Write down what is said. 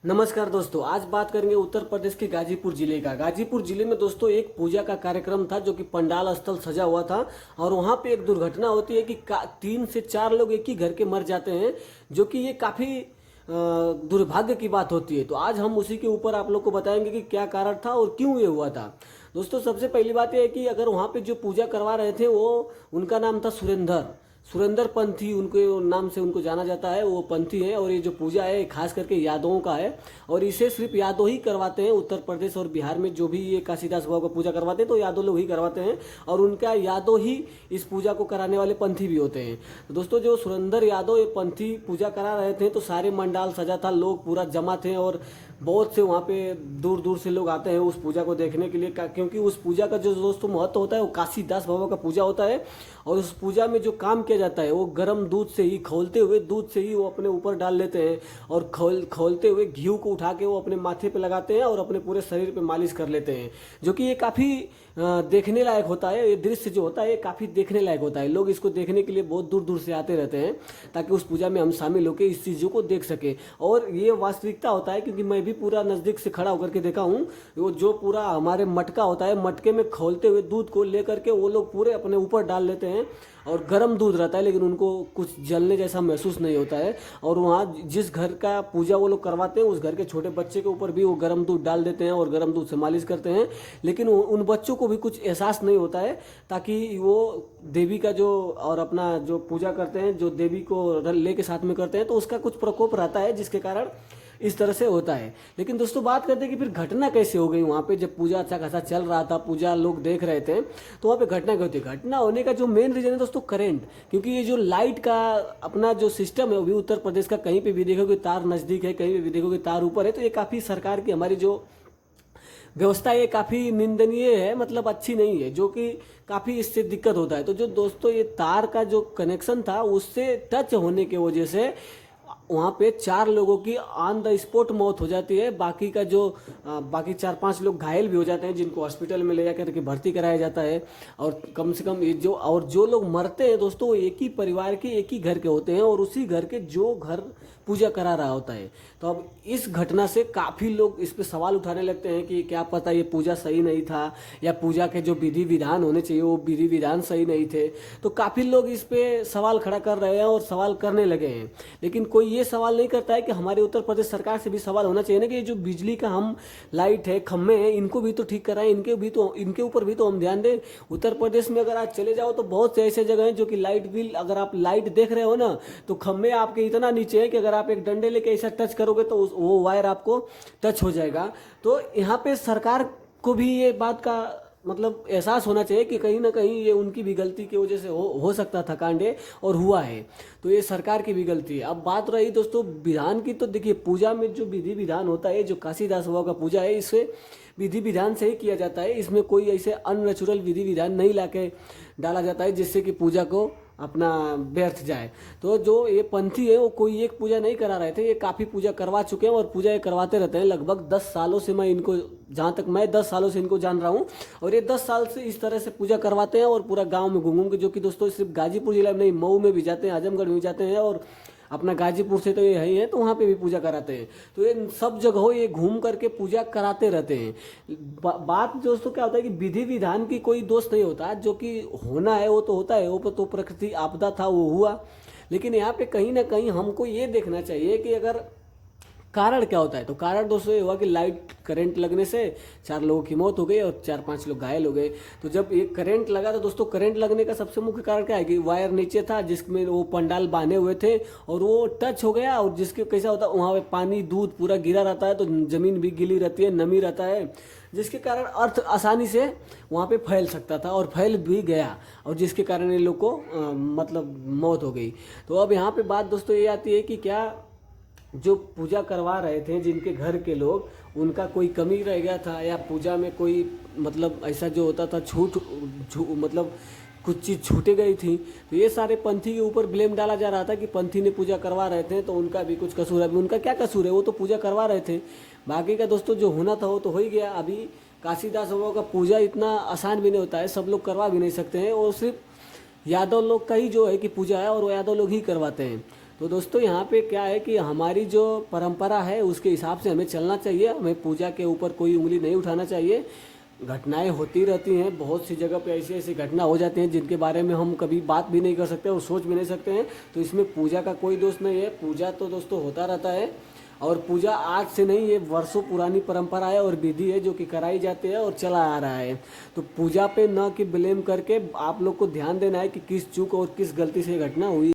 नमस्कार दोस्तों, आज बात करेंगे उत्तर प्रदेश के गाजीपुर जिले का। गाजीपुर जिले में दोस्तों एक पूजा का कार्यक्रम था जो कि पंडाल स्थल सजा हुआ था और वहाँ पे एक दुर्घटना होती है कि 3 से 4 लोग एक ही घर के मर जाते हैं, जो कि ये काफ़ी दुर्भाग्य की बात होती है। तो आज हम उसी के ऊपर आप लोग को बताएंगे कि क्या कारण था और क्यों ये हुआ था। दोस्तों सबसे पहली बात यह है कि अगर वहाँ पे जो पूजा करवा रहे थे वो उनका नाम था सुरेंदर सुरेंद्र पंथी, उनके नाम से उनको जाना जाता है। वो पंथी है और ये जो पूजा है खास करके यादवों का है और इसे सिर्फ यादव ही करवाते हैं। उत्तर प्रदेश और बिहार में जो भी ये काशीदास बाबा का पूजा करवाते हैं तो यादव लोग ही करवाते हैं और उनका यादव ही इस पूजा को कराने वाले पंथी भी होते हैं। तो दोस्तों जो सुरेंद्र यादव ये पंथी पूजा करा रहे थे तो सारे मंडाल सजा था, लोग पूरा जमा थे और बहुत से वहाँ पे दूर दूर से लोग आते हैं उस पूजा को देखने के लिए, क्योंकि उस पूजा का जो दोस्तों महत्व होता है वो काशीदास बाबा का पूजा होता है। और उस पूजा में जो काम किया जाता है वो गर्म दूध से ही, खौलते हुए दूध से ही वो अपने ऊपर डाल लेते हैं और खौलते हुए घी को उठा के वो अपने माथे पे लगाते हैं और अपने पूरे शरीर पे मालिश कर लेते हैं, जो कि ये काफ़ी देखने लायक होता है। ये दृश्य जो होता है ये काफ़ी देखने लायक होता है। लोग इसको देखने के लिए बहुत दूर दूर से आते रहते हैं ताकि उस पूजा में हम शामिल होकर इस चीज़ों को देख सकें। और ये वास्तविकता होता है क्योंकि मैं भी पूरा नज़दीक से खड़ा होकर के देखा हूँ। वो जो पूरा हमारे मटका होता है, मटके में खौलते हुए दूध को लेकर के वो लोग पूरे अपने ऊपर डाल लेते हैं और गर्म दूध रहता है लेकिन उनको कुछ जलने जैसा महसूस नहीं होता है। और वहाँ जिस घर का पूजा वो लोग करवाते हैं उस घर के छोटे बच्चे के ऊपर भी वो गर्म दूध डाल देते हैं और गर्म दूध से मालिश करते हैं, लेकिन उन बच्चों को भी कुछ एहसास नहीं होता है ताकि वो देवी का जो और अपना जो पूजा करते हैं, जो देवी को ले के साथ में करते हैं तो उसका कुछ प्रकोप रहता है जिसके कारण इस तरह से होता है। लेकिन दोस्तों बात करते हैं कि फिर घटना कैसे हो गई वहाँ पे। जब पूजा अच्छा खासा चल रहा था, पूजा लोग देख रहे थे, तो वहाँ पे घटना क्या होती है। घटना होने का जो मेन रीजन है दोस्तों करंट, क्योंकि ये जो लाइट का अपना जो सिस्टम है वो भी उत्तर प्रदेश का कहीं पे भी देखोगे तार नज़दीक है, कहीं पे भी देखोगे तार ऊपर है। तो ये काफ़ी सरकार की हमारी जो व्यवस्था ये काफ़ी निंदनीय है, मतलब अच्छी नहीं है, जो कि काफ़ी इससे दिक्कत होता है। तो जो दोस्तों ये तार का जो कनेक्शन था उससे टच होने की वजह से वहाँ पे 4 लोगों की ऑन द स्पॉट मौत हो जाती है। बाकी का जो बाकी 4-5 लोग घायल भी हो जाते हैं जिनको हॉस्पिटल में ले जाकर के भर्ती कराया जाता है। और कम से कम ये जो लोग मरते हैं दोस्तों वो एक ही परिवार के, एक ही घर के होते हैं और उसी घर के जो घर पूजा करा रहा होता है। तो अब इस घटना से काफ़ी लोग इस पर सवाल उठाने लगते हैं कि क्या पता ये पूजा सही नहीं था या पूजा के जो विधि विधान होने चाहिए वो विधि विधान सही नहीं थे। तो काफ़ी लोग इस पे सवाल खड़ा कर रहे हैं और सवाल करने लगे हैं, लेकिन कोई ये सवाल नहीं करता है कि हमारे उत्तर प्रदेश सरकार से भी सवाल होना चाहिए ना कि ये जो बिजली का हम लाइट है, खम्भे हैं, इनको भी तो ठीक कराएं, इनके ऊपर भी तो हम ध्यान दें। उत्तर प्रदेश में अगर आज चले जाओ तो बहुत से ऐसे जगह हैं जो कि लाइट बिल, अगर आप लाइट देख रहे हो ना तो खम्भे आपके इतना नीचे है कि अगर आप एक डंडे लेके ऐसा टच करोगे तो वो वायर आपको टच हो जाएगा। तो यहाँ पे सरकार को भी ये बात का मतलब एहसास होना चाहिए कि कहीं ना कहीं ये उनकी भी गलती की वजह से हो सकता था कांडे और हुआ है, तो ये सरकार की भी गलती है। अब बात रही दोस्तों विधान की, तो देखिए पूजा में जो विधि विधान होता है, जो काशीदास बाबा का पूजा है, इसे विधि विधान से ही किया जाता है। इसमें कोई ऐसे अननेचुरल विधि विधान नहीं लाके डाला जाता है जिससे कि पूजा को अपना व्यर्थ जाए। तो जो ये पंथी है वो कोई एक पूजा नहीं करा रहे थे, ये काफ़ी पूजा करवा चुके हैं और पूजा ये करवाते रहते हैं। लगभग 10 सालों से मैं इनको, जहाँ तक मैं 10 सालों से इनको जान रहा हूँ और ये 10 साल से इस तरह से पूजा करवाते हैं और पूरा गांव में घूम घूम के, जो कि दोस्तों सिर्फ गाजीपुर जिला में नहीं, मऊ में भी जाते हैं, आजमगढ़ में भी जाते हैं और अपना गाजीपुर से तो ये है ही है तो वहाँ पे भी पूजा कराते हैं। तो ये सब जगहों ये घूम करके पूजा कराते रहते हैं। बात दोस्तों क्या होता है कि विधि विधान की कोई दोष नहीं होता, जो कि होना है वो तो होता है, वो तो प्रकृति आपदा था वो हुआ। लेकिन यहाँ पे कहीं ना कहीं हमको ये देखना चाहिए कि अगर कारण क्या होता है, तो कारण दोस्तों ये हुआ कि लाइट करंट लगने से 4 लोगों की मौत हो गई और 4-5 लोग घायल हो गए। तो जब ये करंट लगा तो दोस्तों करंट लगने का सबसे मुख्य कारण क्या है कि वायर नीचे था जिसमें वो पंडाल बांधे हुए थे और वो टच हो गया, और जिसके कैसा होता है वहाँ पे पानी दूध पूरा गिरा रहता है तो ज़मीन भी गीली रहती है, नमी रहता है, जिसके कारण अर्थ आसानी से वहाँ पे फैल सकता था और फैल भी गया और जिसके कारण इन लोग को मतलब मौत हो गई। तो अब यहाँ पे बात दोस्तों ये आती है कि क्या जो पूजा करवा रहे थे जिनके घर के लोग, उनका कोई कमी रह गया था या पूजा में कोई मतलब ऐसा जो होता था मतलब कुछ चीज़ छूटे गई थी। तो ये सारे पंथी के ऊपर ब्लेम डाला जा रहा था कि पंथी ने पूजा करवा रहे थे तो उनका भी कुछ कसूर है। अभी उनका क्या कसूर है, वो तो पूजा करवा रहे थे। बाकी का दोस्तों जो होना था वो तो हो ही गया। अभी काशीदास बाबा का पूजा इतना आसान भी नहीं होता है, सब लोग करवा भी नहीं सकते हैं, और सिर्फ यादव लोग का ही जो है कि पूजा है और वो यादव लोग ही करवाते हैं। तो दोस्तों यहाँ पे क्या है कि हमारी जो परंपरा है उसके हिसाब से हमें चलना चाहिए, हमें पूजा के ऊपर कोई उंगली नहीं उठाना चाहिए। घटनाएं होती रहती हैं, बहुत सी जगह पे ऐसी ऐसी घटना हो जाती हैं जिनके बारे में हम कभी बात भी नहीं कर सकते और सोच भी नहीं सकते हैं। तो इसमें पूजा का कोई दोष नहीं है, पूजा तो दोस्तों होता रहता है। और पूजा आज से नहीं, ये वर्षों पुरानी परंपरा है और विधि है जो कि कराई जाती है और चला आ रहा है। तो पूजा पे न कि ब्लेम करके आप लोग को ध्यान देना है कि किस चूक और किस गलती से ये घटना हुई।